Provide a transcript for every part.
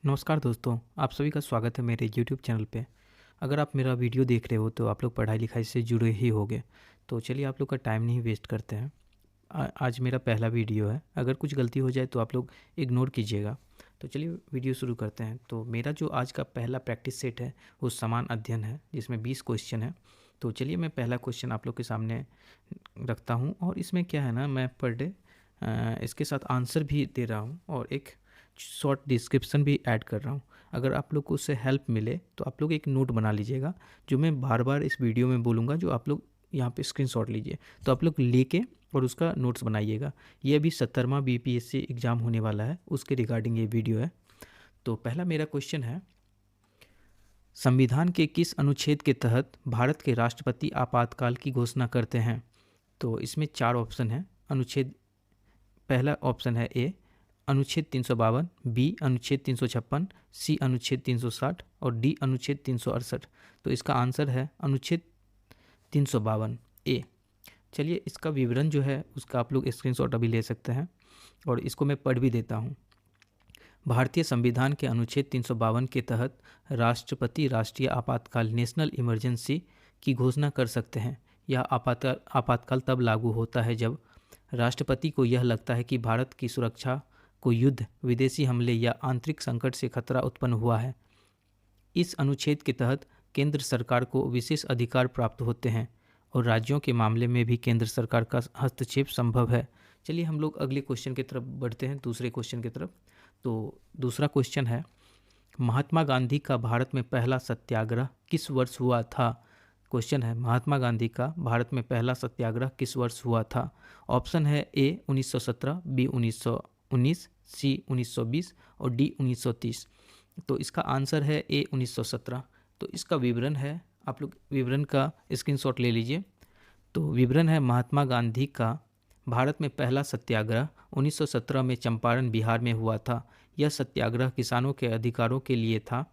नमस्कार दोस्तों, आप सभी का स्वागत है मेरे यूट्यूब चैनल पे। अगर आप मेरा वीडियो देख रहे हो तो आप लोग पढ़ाई लिखाई से जुड़े ही होंगे। तो चलिए आप लोग का टाइम नहीं वेस्ट करते हैं। आज मेरा पहला वीडियो है, अगर कुछ गलती हो जाए तो आप लोग इग्नोर कीजिएगा। तो चलिए वीडियो शुरू करते हैं। तो मेरा जो आज का पहला प्रैक्टिस सेट है वो समान अध्ययन है, जिसमें 20 क्वेश्चन है। तो चलिए मैं पहला क्वेश्चन आप लोग के सामने रखता हूँ, और इसमें क्या है ना, मैं पर डे इसके साथ आंसर भी दे रहा हूँ और एक शॉर्ट डिस्क्रिप्शन भी ऐड कर रहा हूँ। अगर आप लोग को उससे हेल्प मिले तो आप लोग एक नोट बना लीजिएगा, जो मैं बार बार इस वीडियो में बोलूँगा, जो आप लोग यहाँ पे स्क्रीनशॉट लीजिए। तो आप लोग लेके और उसका नोट्स बनाइएगा। ये अभी 70वां बीपीएससी एग्ज़ाम होने वाला है, उसके रिगार्डिंग ये वीडियो है। तो पहला मेरा क्वेश्चन है, संविधान के किस अनुच्छेद के तहत भारत के राष्ट्रपति आपातकाल की घोषणा करते हैं? तो इसमें 4 ऑप्शन है। अनुच्छेद पहला ऑप्शन है ए अनुच्छेद 352, बी अनुच्छेद 356, सी अनुच्छेद 360 और डी अनुच्छेद 368। तो इसका आंसर है अनुच्छेद 352 ए। चलिए इसका विवरण जो है उसका आप लोग स्क्रीनशॉट अभी ले सकते हैं, और इसको मैं पढ़ भी देता हूँ। भारतीय संविधान के अनुच्छेद 352 के तहत राष्ट्रपति राष्ट्रीय आपातकाल नेशनल इमरजेंसी की घोषणा कर सकते हैं। यह आपातकाल तब लागू होता है जब राष्ट्रपति को यह लगता है कि भारत की सुरक्षा को युद्ध, विदेशी हमले या आंतरिक संकट से खतरा उत्पन्न हुआ है। इस अनुच्छेद के तहत केंद्र सरकार को विशेष अधिकार प्राप्त होते हैं और राज्यों के मामले में भी केंद्र सरकार का हस्तक्षेप संभव है। चलिए हम लोग अगले क्वेश्चन की तरफ बढ़ते हैं, दूसरे क्वेश्चन की तरफ। तो दूसरा क्वेश्चन है, महात्मा गांधी का भारत में पहला सत्याग्रह किस वर्ष हुआ था? क्वेश्चन है, महात्मा गांधी का भारत में पहला सत्याग्रह किस वर्ष हुआ था? ऑप्शन है ए 1917, बी 1919, सी 1920 और डी 1930। तो इसका आंसर है ए 1917। तो इसका विवरण है, आप लोग विवरण का स्क्रीनशॉट ले लीजिए। तो विवरण है, महात्मा गांधी का भारत में पहला सत्याग्रह 1917 में चंपारण बिहार में हुआ था। यह सत्याग्रह किसानों के अधिकारों के लिए था,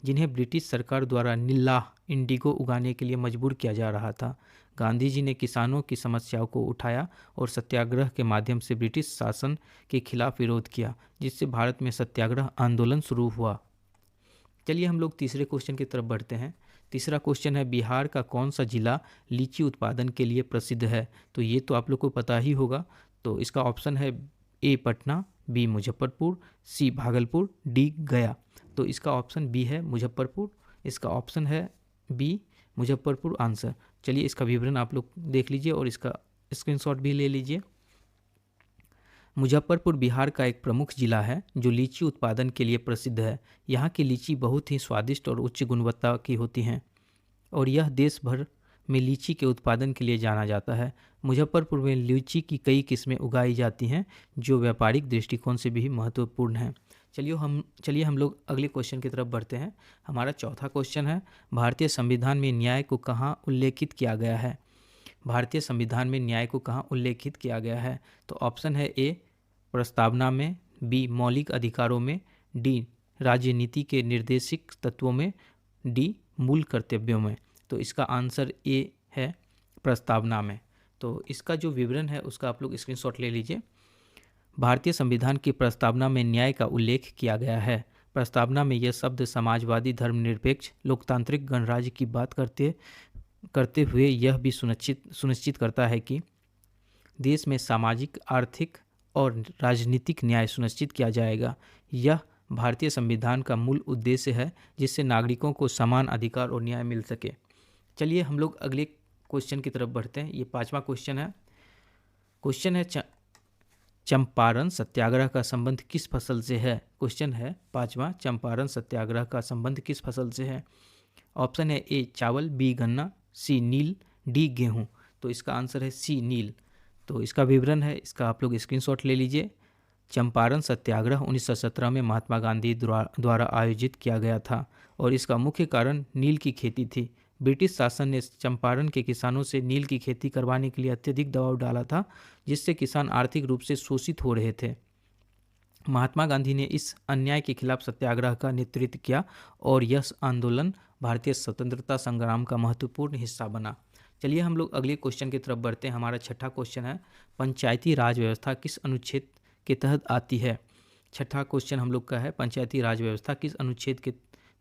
जिन्हें ब्रिटिश सरकार द्वारा नीलाह इंडिगो उगाने के लिए मजबूर किया जा रहा था। गांधी जी ने किसानों की समस्याओं को उठाया और सत्याग्रह के माध्यम से ब्रिटिश शासन के खिलाफ विरोध किया, जिससे भारत में सत्याग्रह आंदोलन शुरू हुआ। चलिए हम लोग तीसरे क्वेश्चन की तरफ बढ़ते हैं। तीसरा क्वेश्चन है, बिहार का कौन सा जिला लीची उत्पादन के लिए प्रसिद्ध है? तो ये तो आप लोग को पता ही होगा। तो इसका ऑप्शन है ए पटना, बी मुजफ्फरपुर, सी भागलपुर, डी गया। तो इसका ऑप्शन बी है मुजफ्फरपुर। इसका ऑप्शन है बी मुजफ्फरपुर आंसर। चलिए इसका विवरण आप लोग देख लीजिए और इसका स्क्रीनशॉट भी ले लीजिए। मुजफ्फरपुर बिहार का एक प्रमुख जिला है जो लीची उत्पादन के लिए प्रसिद्ध है। यहाँ की लीची बहुत ही स्वादिष्ट और उच्च गुणवत्ता की होती हैं, और यह देश भर में लीची के उत्पादन के लिए जाना जाता है। मुजफ्फरपुर में लीची की कई किस्में उगाई जाती हैं, जो व्यापारिक दृष्टिकोण से भी महत्वपूर्ण है। चलिए हम लोग अगले क्वेश्चन की तरफ बढ़ते हैं। हमारा चौथा क्वेश्चन है, भारतीय संविधान में न्याय को कहाँ उल्लेखित किया गया है? भारतीय संविधान में न्याय को कहाँ उल्लेखित किया गया है? तो ऑप्शन है ए प्रस्तावना में, बी मौलिक अधिकारों में, डी राजनीति के निर्देशिक तत्वों में, डी मूल कर्तव्यों में। तो इसका आंसर ए है प्रस्तावना में। तो इसका जो विवरण है उसका आप लोग स्क्रीनशॉट ले लीजिए। भारतीय संविधान की प्रस्तावना में न्याय का उल्लेख किया गया है। प्रस्तावना में यह शब्द समाजवादी, धर्मनिरपेक्ष, लोकतांत्रिक गणराज्य की बात करते हुए यह भी सुनिश्चित करता है कि देश में सामाजिक, आर्थिक और राजनीतिक न्याय सुनिश्चित किया जाएगा। यह भारतीय संविधान का मूल उद्देश्य है, जिससे नागरिकों को समान अधिकार और न्याय मिल सके। चलिए हम लोग अगले क्वेश्चन की तरफ बढ़ते हैं। ये पांचवा क्वेश्चन है। क्वेश्चन है, चंपारण सत्याग्रह का संबंध किस फसल से है? क्वेश्चन है पांचवा, चंपारण सत्याग्रह का संबंध किस फसल से है? ऑप्शन है ए चावल, बी गन्ना, सी नील, डी गेहूँ। तो इसका आंसर है सी नील। तो इसका विवरण है, इसका आप लोग स्क्रीनशॉट ले लीजिए। चंपारण सत्याग्रह 1917 में महात्मा गांधी द्वारा आयोजित किया गया था, और इसका मुख्य कारण नील की खेती थी। ब्रिटिश शासन ने चंपारण के किसानों से नील की खेती करवाने के लिए अत्यधिक दबाव डाला था, जिससे किसान आर्थिक रूप से शोषित हो रहे थे। महात्मा गांधी ने इस अन्याय के खिलाफ सत्याग्रह का नेतृत्व किया, और यह आंदोलन भारतीय स्वतंत्रता संग्राम का महत्वपूर्ण हिस्सा बना। चलिए हम लोग अगले क्वेश्चन की तरफ बढ़ते हैं। हमारा छठा क्वेश्चन है, पंचायती राज व्यवस्था किस अनुच्छेद के तहत आती है? छठा क्वेश्चन हम लोग का है पंचायती राज व्यवस्था किस अनुच्छेद के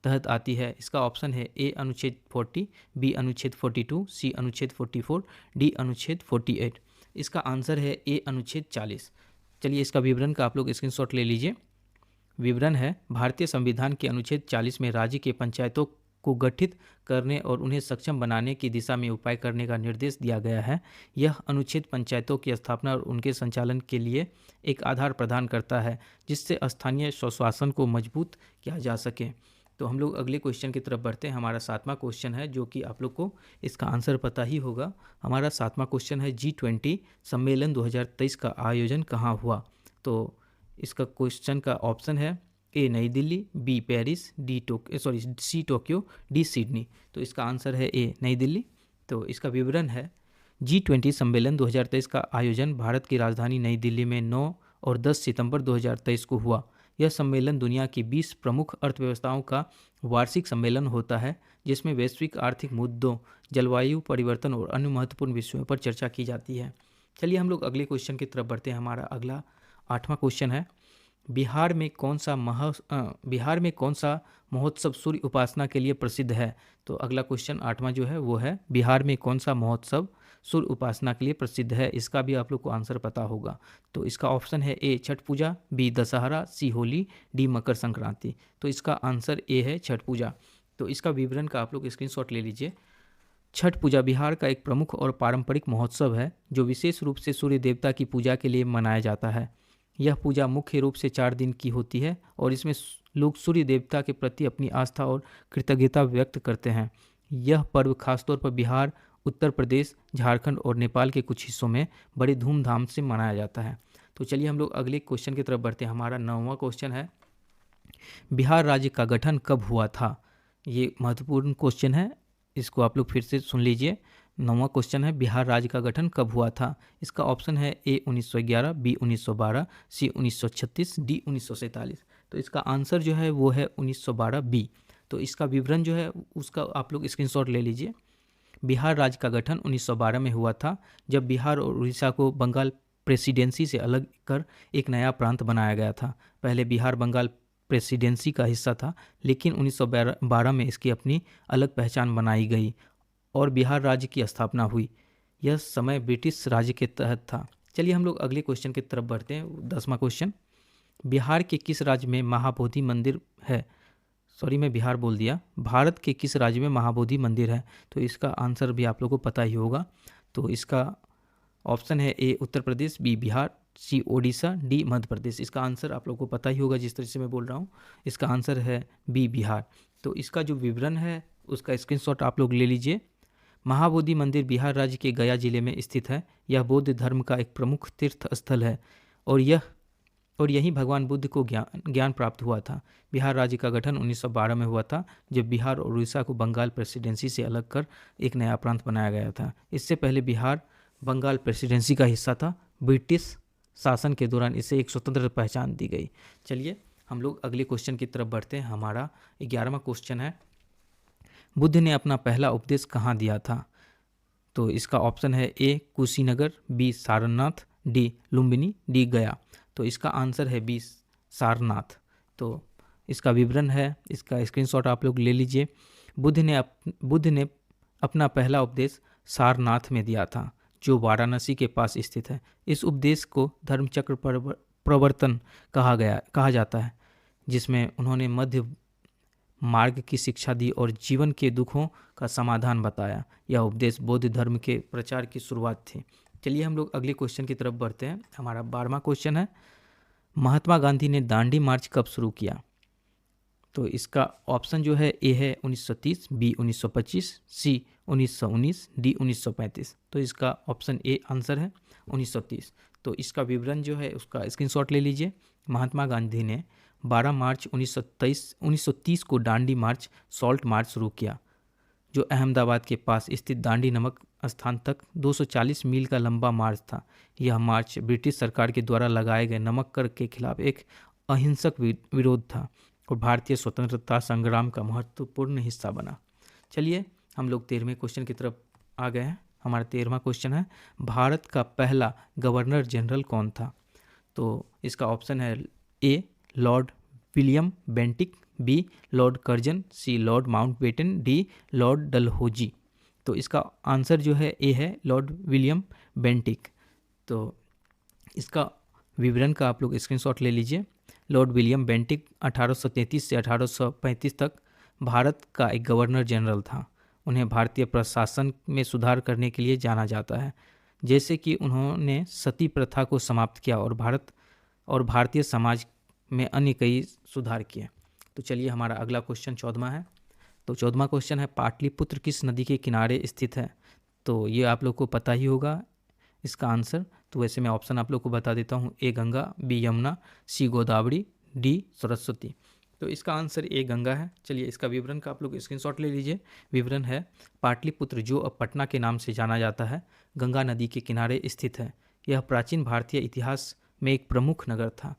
तहत आती है। इसका ऑप्शन है ए अनुच्छेद 40, बी अनुच्छेद 42, सी अनुच्छेद 44, डी अनुच्छेद 48। इसका आंसर है ए अनुच्छेद 40। चलिए इसका विवरण का आप लोग स्क्रीनशॉट ले लीजिए। विवरण है, भारतीय संविधान के अनुच्छेद 40 में राज्य के पंचायतों को गठित करने और उन्हें सक्षम बनाने की दिशा में उपाय करने का निर्देश दिया गया है। यह अनुच्छेद पंचायतों की स्थापना और उनके संचालन के लिए एक आधार प्रदान करता है जिससे स्थानीय स्वशासन को मजबूत किया जा सके। तो हम लोग अगले क्वेश्चन की तरफ बढ़ते हैं। हमारा 7वां क्वेश्चन है जो कि आप लोग को इसका आंसर पता ही होगा। हमारा 7वां क्वेश्चन है G20 सम्मेलन 2023 का आयोजन कहाँ हुआ। तो इसका क्वेश्चन का ऑप्शन है A New Delhi, B Paris, C Tokyo, D Sydney. तो इसका आंसर है ए नई दिल्ली। तो इसका विवरण है, G20 सम्मेलन 2023 का आयोजन भारत की राजधानी नई दिल्ली में 9 और 10 सितंबर 2023 को हुआ। यह सम्मेलन दुनिया की 20 प्रमुख अर्थव्यवस्थाओं का वार्षिक सम्मेलन होता है जिसमें वैश्विक आर्थिक मुद्दों, जलवायु परिवर्तन और अन्य महत्वपूर्ण विषयों पर चर्चा की जाती है। चलिए हम लोग अगले क्वेश्चन की तरफ बढ़ते हैं। हमारा अगला 8वां क्वेश्चन है, बिहार में कौन सा महोत्सव सूर्य उपासना के लिए प्रसिद्ध है। तो अगला क्वेश्चन 8वां जो है वो है, बिहार में कौन सा महोत्सव सूर्य उपासना के लिए प्रसिद्ध है। इसका भी आप लोग को आंसर पता होगा। तो इसका ऑप्शन है ए छठ पूजा, बी दशहरा, सी होली, डी मकर संक्रांति। तो इसका आंसर ए है छठ पूजा। तो इसका विवरण का आप लोग स्क्रीनशॉट ले लीजिए। छठ पूजा बिहार का एक प्रमुख और पारंपरिक महोत्सव है जो विशेष रूप से सूर्य देवता की पूजा के लिए मनाया जाता है। यह पूजा मुख्य रूप से 4 दिन की होती है और इसमें लोग सूर्य देवता के प्रति अपनी आस्था और कृतज्ञता व्यक्त करते हैं। यह पर्व खासतौर पर बिहार, उत्तर प्रदेश, झारखंड और नेपाल के कुछ हिस्सों में बड़ी धूमधाम से मनाया जाता है। तो चलिए हम लोग अगले क्वेश्चन की तरफ बढ़ते हैं। हमारा 9वां क्वेश्चन है, बिहार राज्य का गठन कब हुआ था। ये महत्वपूर्ण क्वेश्चन है, इसको आप लोग फिर से सुन लीजिए। 9वां क्वेश्चन है, बिहार राज्य का गठन कब हुआ था। इसका ऑप्शन है ए 1911, बी 1912, सी 1936, डी 1947। तो इसका आंसर जो है वो है 1912 बी। तो इसका विवरण जो है उसका आप लोग स्क्रीनशॉट ले लीजिए। बिहार राज्य का गठन 1912 में हुआ था जब बिहार और उड़ीसा को बंगाल प्रेसिडेंसी से अलग कर एक नया प्रांत बनाया गया था। पहले बिहार बंगाल प्रेसिडेंसी का हिस्सा था लेकिन 1912 में इसकी अपनी अलग पहचान बनाई गई और बिहार राज्य की स्थापना हुई। यह समय ब्रिटिश राज्य के तहत था। चलिए हम लोग अगले क्वेश्चन की तरफ बढ़ते हैं। 10वां क्वेश्चन, बिहार के किस राज्य में महाबोधि मंदिर है। मैं बिहार बोल दिया। भारत के किस राज्य में महाबोधि मंदिर है। तो इसका आंसर भी आप लोगों को पता ही होगा। तो इसका ऑप्शन है ए उत्तर प्रदेश, बी बिहार, सी ओडिशा, डी मध्य प्रदेश। इसका आंसर आप लोगों को पता ही होगा जिस तरह से मैं बोल रहा हूँ। इसका आंसर है बी बिहार। तो इसका जो विवरण है उसका स्क्रीनशॉट आप लोग ले लीजिए। महाबोधि मंदिर बिहार राज्य के गया जिले में स्थित है। यह बौद्ध धर्म का एक प्रमुख तीर्थ स्थल है और यहीं भगवान बुद्ध को ज्ञान प्राप्त हुआ था। बिहार राज्य का गठन 1912 में हुआ था जब बिहार और उड़ीसा को बंगाल प्रेसिडेंसी से अलग कर एक नया प्रांत बनाया गया था। इससे पहले बिहार बंगाल प्रेसिडेंसी का हिस्सा था। ब्रिटिश शासन के दौरान इसे एक स्वतंत्र पहचान दी गई। चलिए हम लोग अगले क्वेश्चन की तरफ बढ़ते हैं। हमारा 11वां क्वेश्चन है, बुद्ध ने अपना पहला उपदेश कहाँ दिया था। तो इसका ऑप्शन है A Kushinagar, B Sarnath, D Lumbini, D Gaya. तो इसका आंसर है बी सारनाथ। तो इसका विवरण है, इसका स्क्रीनशॉट आप लोग ले लीजिए। बुद्ध ने अपना पहला उपदेश सारनाथ में दिया था जो वाराणसी के पास स्थित है। इस उपदेश को धर्मचक्र प्रवर्तन कहा जाता है जिसमें उन्होंने मध्य मार्ग की शिक्षा दी और जीवन के दुखों का समाधान बताया। यह उपदेश बौद्ध धर्म के प्रचार की शुरुआत थी। चलिए हम लोग अगले क्वेश्चन की तरफ बढ़ते हैं। हमारा 12वां क्वेश्चन है, महात्मा गांधी ने दांडी मार्च कब शुरू किया। तो इसका ऑप्शन जो है ए है 1930, बी 1925, सी 1919, डी 1935। तो इसका ऑप्शन ए आंसर है 1930। तो इसका विवरण जो है उसका स्क्रीनशॉट ले लीजिए। महात्मा गांधी ने 12 मार्च 1930 को दांडी मार्च, सॉल्ट मार्च शुरू किया जो अहमदाबाद के पास स्थित दांडी नमक स्थान तक 240 मील का लंबा मार्च था। यह मार्च ब्रिटिश सरकार के द्वारा लगाए गए नमक कर के खिलाफ एक अहिंसक विरोध था और भारतीय स्वतंत्रता संग्राम का महत्वपूर्ण हिस्सा बना। चलिए हम लोग 13वें क्वेश्चन की तरफ आ गए हैं। हमारा 13वां क्वेश्चन है, भारत का पहला गवर्नर जनरल कौन था। तो इसका ऑप्शन है A Lord William Bentinck, B Lord Curzon, C Lord Mountbatten, D Lord Dalhousie. तो इसका आंसर जो है ए है लॉर्ड विलियम बेंटिक। तो इसका विवरण का आप लोग स्क्रीनशॉट ले लीजिए। लॉर्ड विलियम बेंटिक 1833 से 1835 तक भारत का एक गवर्नर जनरल था। उन्हें भारतीय प्रशासन में सुधार करने के लिए जाना जाता है, जैसे कि उन्होंने सती प्रथा को समाप्त किया और भारतीय समाज में अन्य कई सुधार किए। तो चलिए हमारा अगला क्वेश्चन 14वां है। तो 14वां क्वेश्चन है, पाटलिपुत्र किस नदी के किनारे स्थित है? तो ये आप लोग को पता ही होगा इसका आंसर। तो वैसे मैं ऑप्शन आप लोग को बता देता हूँ, ए गंगा, बी यमुना, सी गोदावरी, डी सरस्वती। तो इसका आंसर ए गंगा है। चलिए इसका विवरण का आप लोग स्क्रीनशॉट ले लीजिए। विवरण है, पाटलिपुत्र जो अब पटना के नाम से जाना जाता है, गंगा नदी के किनारे स्थित है। यह प्राचीन भारतीय इतिहास में एक प्रमुख नगर था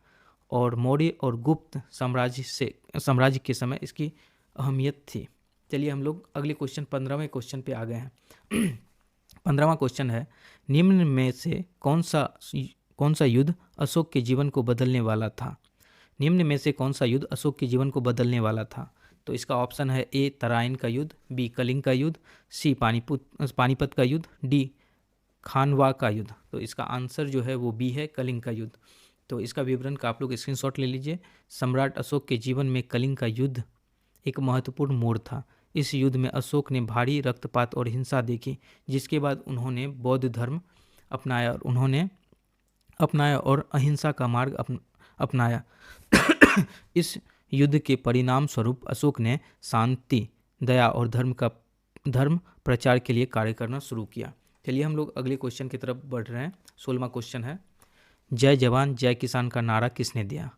और मौर्य और गुप्त साम्राज्य के समय इसकी अहमियत थी। चलिए हम लोग अगले क्वेश्चन 15वें क्वेश्चन पे आ गए हैं। 15वां क्वेश्चन है, निम्न में से कौन सा युद्ध अशोक के जीवन को बदलने वाला था? निम्न में से कौन सा युद्ध अशोक के जीवन को बदलने वाला था? तो इसका ऑप्शन है, ए तराइन का युद्ध, बी कलिंग का युद्ध, सी पानीपत का युद्ध, डी खानवा का युद्ध। तो इसका आंसर जो है वो बी है, कलिंग का युद्ध। तो इसका विवरण का आप लोग स्क्रीनशॉट ले लीजिए। सम्राट अशोक के जीवन में कलिंग का युद्ध एक महत्वपूर्ण मोड़ था। इस युद्ध में अशोक ने भारी रक्तपात और हिंसा देखी, जिसके बाद उन्होंने बौद्ध धर्म अपनाया और अहिंसा का मार्ग अपनाया। इस युद्ध के परिणाम स्वरूप अशोक ने शांति, दया और धर्म प्रचार के लिए कार्य करना शुरू किया। चलिए हम लोग अगले क्वेश्चन की तरफ बढ़ रहे हैं। 16वां क्वेश्चन है, जय जवान जय किसान का नारा किसने दिया?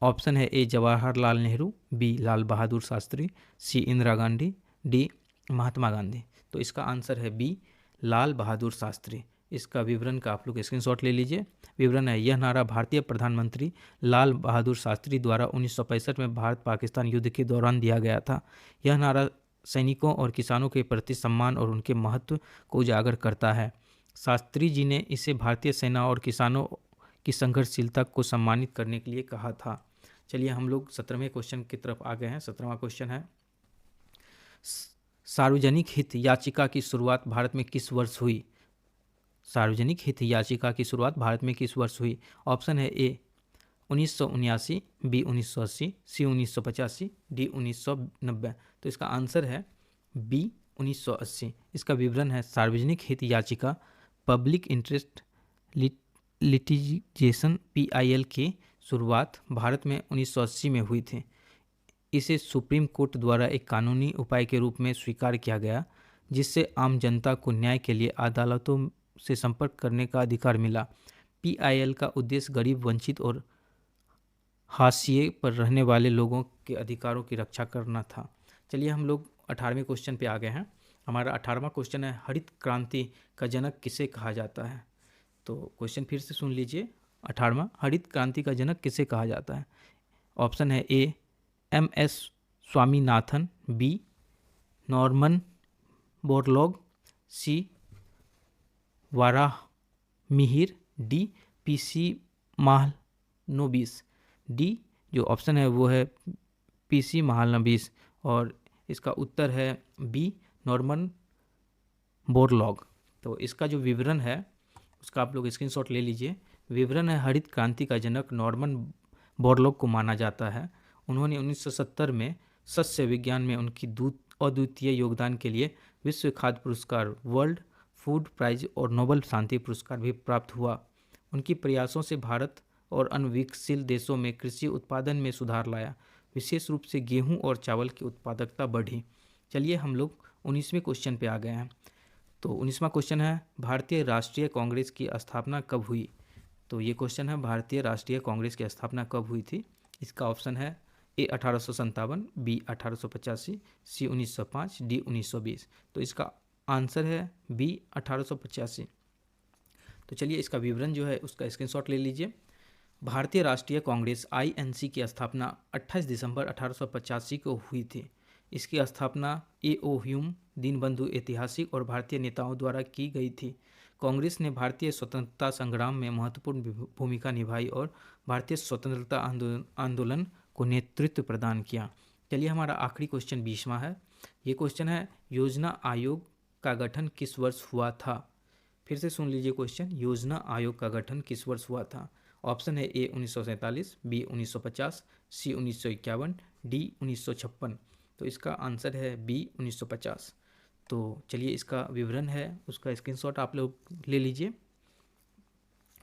ऑप्शन है, ए जवाहरलाल नेहरू, बी लाल बहादुर शास्त्री, सी इंदिरा गांधी, डी महात्मा गांधी। तो इसका आंसर है बी लाल बहादुर शास्त्री। इसका विवरण का आप लोग स्क्रीनशॉट ले लीजिए। विवरण है, यह नारा भारतीय प्रधानमंत्री लाल बहादुर शास्त्री द्वारा 1965 में भारत पाकिस्तान युद्ध के दौरान दिया गया था। यह नारा सैनिकों और किसानों के प्रति सम्मान और उनके महत्व को उजागर करता है। शास्त्री जी ने इसे भारतीय सेना और किसानों की संघर्षशीलता को सम्मानित करने के लिए कहा था। चलिए हम लोग 17वें क्वेश्चन की तरफ आ गए हैं। 17वां क्वेश्चन है, सार्वजनिक हित याचिका की शुरुआत भारत में किस वर्ष हुई? सार्वजनिक हित याचिका की शुरुआत भारत में किस वर्ष हुई? ऑप्शन है, ए 1979, बी 1980, सी 1985, डी 1990। तो इसका आंसर है बी 1980। इसका विवरण है, सार्वजनिक हित याचिका पब्लिक इंटरेस्ट लिटिगेशन PIL की शुरुआत भारत में 1980 में हुई थी। इसे सुप्रीम कोर्ट द्वारा एक कानूनी उपाय के रूप में स्वीकार किया गया, जिससे आम जनता को न्याय के लिए अदालतों से संपर्क करने का अधिकार मिला। PIL का उद्देश्य गरीब, वंचित और हाशिए पर रहने वाले लोगों के अधिकारों की रक्षा करना था। चलिए हम लोग 18वें क्वेश्चन पे आ गए हैं। हमारा 18वां क्वेश्चन है, हरित क्रांति का जनक किसे कहा जाता है? तो क्वेश्चन फिर से सुन लीजिए। 18वां, हरित क्रांति का जनक किसे कहा जाता है? ऑप्शन है, ए MS Swaminathan, B Norman Borlaug, C Varahamihira, D PC Mahalanobis. D जो ऑप्शन है वो है PC महालनोबिस और इसका उत्तर है बी नॉर्मन बोरलॉग। तो इसका जो विवरण है उसका आप लोग स्क्रीनशॉट ले लीजिए। विवरण है, हरित क्रांति का जनक नॉर्मन बोरलॉग को माना जाता है। उन्होंने 1970 में सस्य विज्ञान में उनकी अद्वितीय योगदान के लिए विश्व खाद्य पुरस्कार, वर्ल्ड फूड प्राइज और नोबेल शांति पुरस्कार भी प्राप्त हुआ। उनकी प्रयासों से भारत और अन्य विकसित देशों में कृषि उत्पादन में सुधार लाया, विशेष रूप से गेहूं और चावल की उत्पादकता बढ़ी। चलिए हम लोग 19वें क्वेश्चन पे आ गए हैं। तो 19वां क्वेश्चन है, भारतीय राष्ट्रीय कांग्रेस की स्थापना कब हुई? तो ये क्वेश्चन है, भारतीय राष्ट्रीय कांग्रेस की स्थापना कब हुई थी? इसका ऑप्शन है, ए 1857, बी 1885, सी 1905, डी 1920। तो इसका आंसर है बी 1885। तो चलिए इसका विवरण जो है उसका स्क्रीनशॉट ले लीजिए। भारतीय राष्ट्रीय कांग्रेस INC की स्थापना 28 दिसंबर 1885 को हुई थी। इसकी स्थापना A.O. ह्यूम, दीनबंधु ऐतिहासिक और भारतीय नेताओं द्वारा की गई थी। कांग्रेस ने भारतीय स्वतंत्रता संग्राम में महत्वपूर्ण भूमिका निभाई और भारतीय स्वतंत्रता आंदोलन को नेतृत्व प्रदान किया। चलिए हमारा आखिरी क्वेश्चन 20वां है। ये क्वेश्चन है, योजना आयोग का गठन किस वर्ष हुआ था? फिर से सुन लीजिए क्वेश्चन, योजना आयोग का गठन किस वर्ष हुआ था? ऑप्शन है ए 1947, बी 1950, सी 1951, डी 1956। तो इसका आंसर है बी 1950। तो चलिए इसका विवरण है, उसका स्क्रीनशॉट आप लोग ले लीजिए।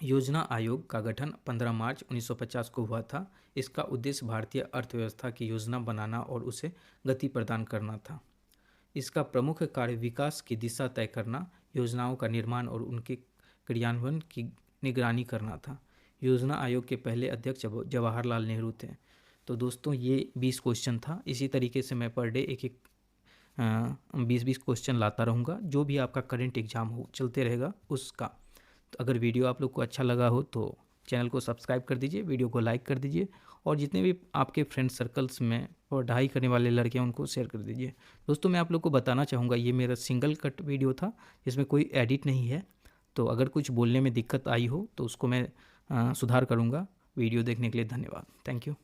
योजना आयोग का गठन 15 मार्च 1950 को हुआ था। इसका उद्देश्य भारतीय अर्थव्यवस्था की योजना बनाना और उसे गति प्रदान करना था। इसका प्रमुख कार्य विकास की दिशा तय करना, योजनाओं का निर्माण और उनके क्रियान्वयन की निगरानी करना था। योजना आयोग के पहले अध्यक्ष जवाहरलाल नेहरू थे। तो दोस्तों ये 20 क्वेश्चन था। इसी तरीके से मैं पर डे एक 20-20 क्वेश्चन लाता रहूँगा, जो भी आपका करंट एग्जाम हो चलते रहेगा उसका। तो अगर वीडियो आप लोग को अच्छा लगा हो तो चैनल को सब्सक्राइब कर दीजिए, वीडियो को लाइक कर दीजिए और जितने भी आपके फ्रेंड सर्कल्स में पढ़ाई करने वाले लड़के हैं उनको शेयर कर दीजिए। दोस्तों मैं आप लोग को बताना चाहूँगा, ये मेरा सिंगल कट वीडियो था, इसमें कोई एडिट नहीं है। तो अगर कुछ बोलने में दिक्कत आई हो तो उसको मैं सुधार करूँगा। वीडियो देखने के लिए धन्यवाद। Thank you.